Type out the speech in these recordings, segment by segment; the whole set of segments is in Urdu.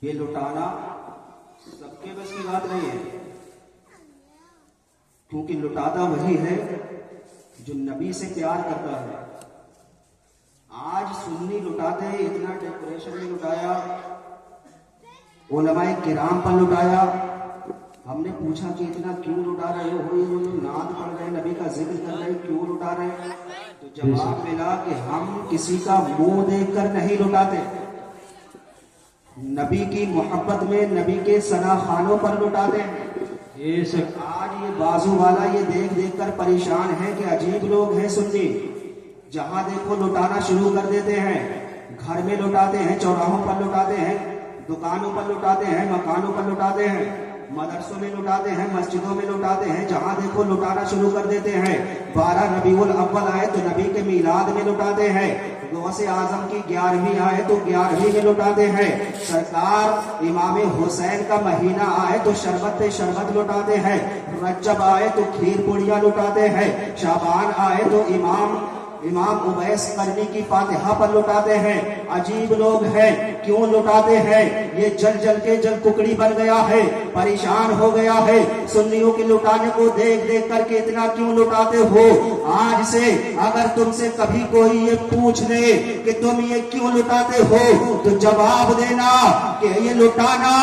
یہ لٹانا سب کے بس کی بات نہیں ہے، کیونکہ لٹاتا وہی ہے جو نبی سے پیار کرتا ہے۔ آج سنی لٹاتے ہیں، اتنا ڈیکوریشن میں لٹایا، علماء کرام پر لٹایا۔ ہم نے پوچھا کہ اتنا کیوں لٹا رہے ہو، یہ جو نعت پڑھ رہے نبی کا ذکر کر رہے کیوں لٹا رہے ہیں؟ تو جواب ملا کہ ہم کسی کا منہ دیکھ کر نہیں لٹاتے، نبی کی محبت میں نبی کے ثنا خانوں پر لٹاتے ہیں۔ آج یہ بازو والا یہ دیکھ دیکھ کر پریشان ہے کہ عجیب لوگ ہیں سنی، جہاں دیکھو لٹانا شروع کر دیتے ہیں۔ گھر میں لٹاتے ہیں، چوراہوں پر لٹاتے ہیں، دکانوں پر لٹاتے ہیں، مکانوں پر لٹاتے ہیں، مدرسوں میں لٹاتے ہیں، مسجدوں میں لٹاتے ہیں، جہاں دیکھو لٹانا شروع کر دیتے ہیں۔ 12 ربیع الاول آئے تو نبی کے میلاد میں لٹاتے ہیں، غوث اعظم کی 11ویں آئے تو 11ویں میں لٹاتے ہیں، سرکار امام حسین کا مہینہ آئے تو شربت پہ شربت لٹاتے ہیں، رجب آئے تو کھیر پوڑیاں لٹاتے ہیں، شعبان آئے تو امام اویس قرنی کی فاتحہ پر لٹاتے ہیں۔ عجیب لوگ ہیں، کیوں لٹاتے ہیں؟ یہ جل جل کے جل ککڑی بن گیا ہے، پریشان ہو گیا ہے۔ سنیوں کے لٹانے کو دیکھ دیکھ کر کے اتنا کیوں لٹاتے ہو؟ آج سے اگر تم سے کبھی کوئی یہ پوچھ لے کہ تم یہ کیوں لٹاتے ہو تو جواب دینا کہ یہ لٹانا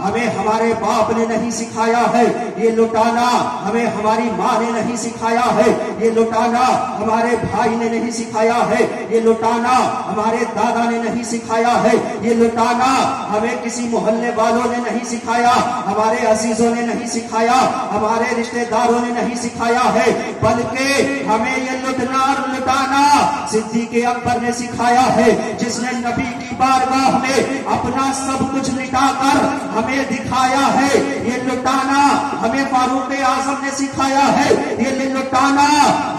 ہمیں ہمارے باپ نے نہیں سکھایا ہے، یہ لٹانا ہمیں ہماری ماں نے نہیں سکھایا ہے، یہ لٹانا ہمارے بھائی نے نہیں سکھایا ہے، یہ لٹانا ہمارے دادا نے نہیں سکھایا ہے، یہ لٹانا ہمیں کسی محلے والوں نے نہیں سکھایا، ہمارے عزیزوں نے نہیں سکھایا، ہمارے رشتہ داروں نے نہیں سکھایا ہے، بلکہ ہمیں یہ لٹنا اور لٹانا صدیق اکبر نے سکھایا ہے، جس نے نبی کی بارگاہ میں اپنا سب کچھ لٹا کر ہمیں دکھایا ہے۔ یہ لٹانا ہمیں فاروق اعظم نے سکھایا ہے، یہ لٹانا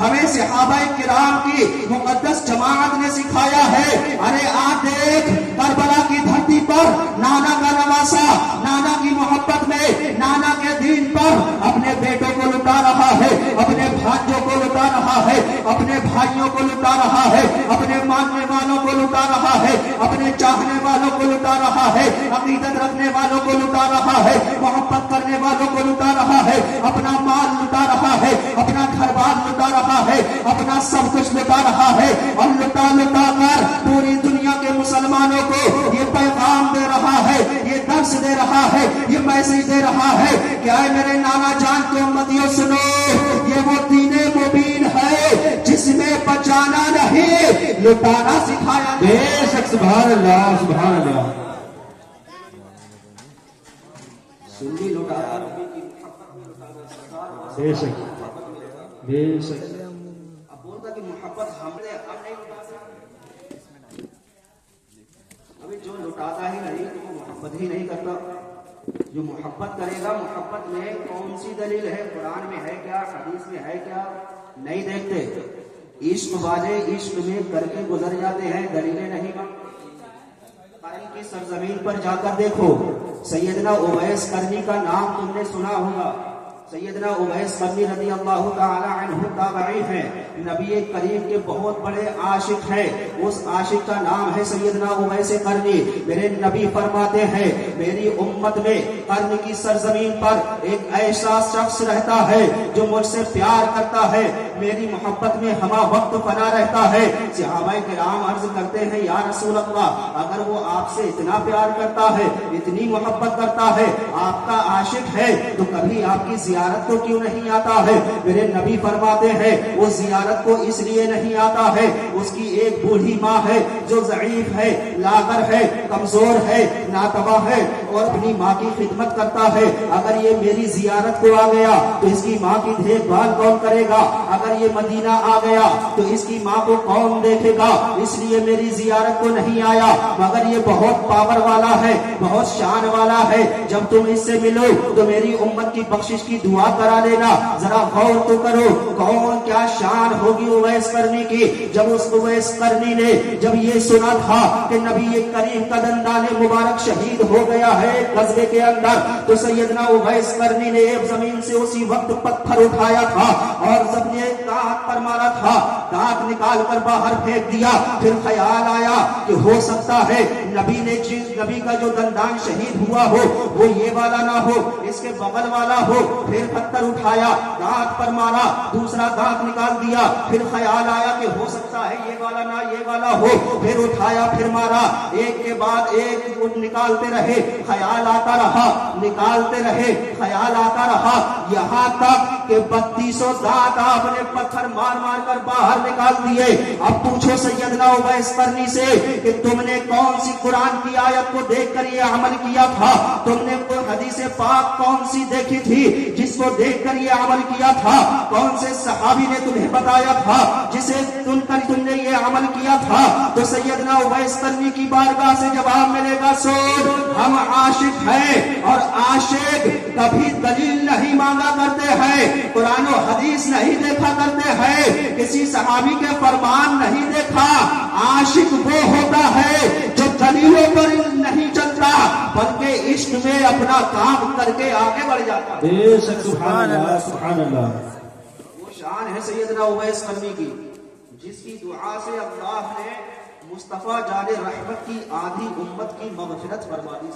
ہمیں صحابہ کرام کی مقدس جماعت نے سکھایا ہے۔ ارے آج دیکھ کربلا کی دھرتی پر نانا کا نواسا نانا کی محبت میں نانا کے دین پر اپنے بیٹوں کو لٹا رہا ہے، اپنے بھانجوں کو لٹا رہا ہے، اپنے بھائیوں کو لٹا رہا ہے، اپنے ماننے والوں کو لٹا رہا ہے، اپنے چاہنے والوں کو لٹا رہا ہے، عقیدت رکھنے والوں کو لٹا رہا ہے، محبت کرنے والوں کو لٹا رہا ہے، اپنا مال لٹا رہا ہے، اپنا گھر بار لٹا رہا ہے، اپنا سب کچھ لٹا رہا ہے، اور لٹا لٹا کر پوری دنیا کے مسلمانوں کو یہ پیغام دے رہا ہے، یہ درس دے رہا ہے، یہ میسج دے رہا ہے کہ اے میرے نانا جان کے امتیوں سنو، یہ وہ دین مبین ہے جس میں بچانا نہیں لٹانا سکھایا۔ بے شک، سبحان اللہ، سبحان اللہ۔ سنی لٹاتا نبی کی محبت میں لٹانا سرکار بے شک، بے شک۔ اب بولتا کہ محبت ہم نہیں لٹاتا، ابھی جو لٹاتا ہی نہیں تو وہ محبت ہی نہیں کرتا۔ جو محبت کرے گا، محبت میں کون سی دلیل ہے؟ قرآن میں ہے کیا؟ حدیث میں ہے کیا؟ نہیں دیکھتے۔ عشق والے عشق میں کر کے گزر جاتے ہیں، دلیلیں نہیں مانگتے۔ قرن کی سرزمین پر جا کر دیکھو، سیدنا اویس قرنی کا نام تم نے سنا ہوگا۔ سیدنا اویس قرنی رضی اللہ تعالی عنہ تابعی ہیں، نبی کریم کے بہت بڑے عاشق ہیں، اس عاشق کا نام ہے سیدنا اویس قرنی۔ میرے نبی فرماتے ہیں میری امت میں قرن کی سرزمین پر ایک ایسا شخص رہتا ہے جو مجھ سے پیار کرتا ہے، میری محبت میں ہمہ وقت فنا رہتا ہے۔ صحابہ کرام عرض کرتے ہیں یا رسول اللہ، اگر وہ آپ سے اتنا پیار کرتا ہے، اتنی محبت کرتا ہے، آپ کا عاشق ہے، تو کبھی آپ کی زیارت کو کیوں نہیں آتا ہے؟ میرے نبی فرماتے ہیں وہ زیارت کو اس لیے نہیں آتا ہے، اس کی ایک بوڑھی ماں ہے جو ضعیف ہے، لاغر ہے، کمزور ہے، ناتواں ہے، اور اپنی ماں کی خدمت کرتا ہے۔ اگر یہ میری زیارت کو آ گیا تو اس کی ماں کی دیکھ بھال کون کرے گا؟ اگر یہ مدینہ آ گیا تو اس کی ماں کو کون دیکھے گا؟ اس لیے میری زیارت کو نہیں آیا، مگر یہ بہت پاور والا ہے، بہت شان والا ہے، جب تم اس سے ملو تو میری امت کی بخشش کی دعا کرا لینا. ذرا غور تو کرو کون کیا شان ہوگی اویس کرنی کی. جب اس اویس کرنی نے جب یہ سنا تھا کہ نبی کریم کا دندان مبارک شہید ہو گیا ہے غزوے کے اندر, تو سیدنا اویس کرنی نے ایک زمین سے اسی وقت پتھر اٹھایا تھا اور سب نے دانت پر مارا تھا, دانت نکال کر باہر پھینک دیا. پھر خیال آیا کہ ہو سکتا ہے نبی کا جو دندان شہید ہوا ہو وہ یہ والا نہ ہو, اس کے بغل والا ہو. پھر پتھر اٹھایا, دانت پر مارا, دوسرا دانت نکال دیا. پھر خیال آیا کہ ہو سکتا ہے یہ والا نہ یہ والا ہو. پھر اٹھایا, پھر مارا, ایک کے بعد ایک نکالتے رہے. خیال آتا رہا, نکالتے رہے, خیال آتا رہا, یہاں تک کہ 3200 دانت آپ نے پتھر مار مار کر باہر نکال دیے. اب پوچھو سیدنا اویس کرنی سے کہ تم نے کون سی قرآن کی آیت کو دیکھ کر یہ عمل کیا تھا؟ تم نے کوئی حدیث پاک کون سی دیکھی تھی جس کو دیکھ کر یہ عمل کیا تھا؟ کون سے صحابی نے تمہیں بتایا تھا جسے سن کر تم نے یہ عمل کیا تھا؟ تو سیدنا اویس کرنی کی بارگاہ سے جواب ملے گا, سن, ہم عاشق ہیں اور عاشق کبھی دلیل نہیں مانگا کرتے ہیں, قرآن و حدیث نہیں دیکھا کرتے ہیں, کسی صحابی کے فرمان نہیں دیکھا. عاشق وہ ہوتا ہے جو دلیلوں پر نہیں چلتا بلکہ عشق میں اپنا کام کر کے آگے بڑھ جاتا. بے شک سبحان اللہ سبحان اللہ. وہ شان ہے سیدنا اویس کرنی کی جس کی دعا سے اللہ نے مصطفیٰ جان رحمت کی آدھی امت کی مغفرت فرما دی.